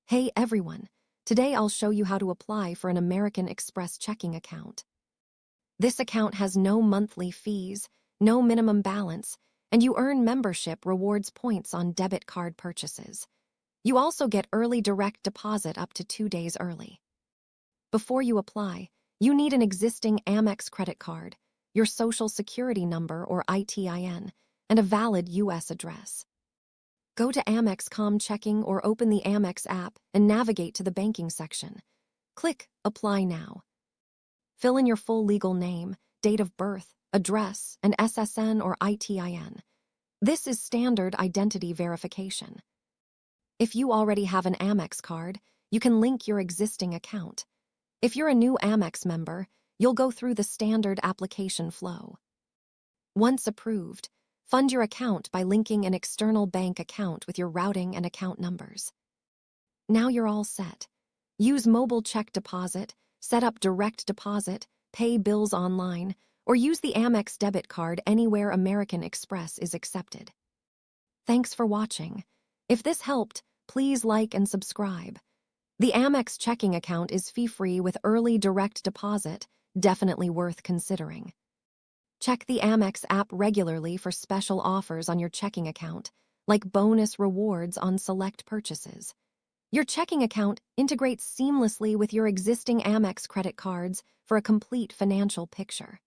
Hey everyone, today I'll show you how to apply for an American Express checking account. This account has no monthly fees, no minimum balance, and you earn membership rewards points on debit card purchases. You also get early direct deposit up to 2 days early. Before you apply, you need an existing Amex credit card, your social security number or ITIN, and a valid U.S. address. Go to Amex.com checking or open the Amex app and navigate to the banking section. Click Apply Now. Fill in your full legal name, date of birth, address, and SSN or ITIN. This is standard identity verification. If you already have an Amex card, you can link your existing account. If you're a new Amex member, you'll go through the standard application flow. Once approved, fund your account by linking an external bank account with your routing and account numbers. Now you're all set. Use mobile check deposit, set up direct deposit, pay bills online, or use the Amex debit card anywhere American Express is accepted. Thanks for watching. If this helped, please like and subscribe. The Amex checking account is fee-free with early direct deposit, definitely worth considering. Check the Amex app regularly for special offers on your checking account, like bonus rewards on select purchases. Your checking account integrates seamlessly with your existing Amex credit cards for a complete financial picture.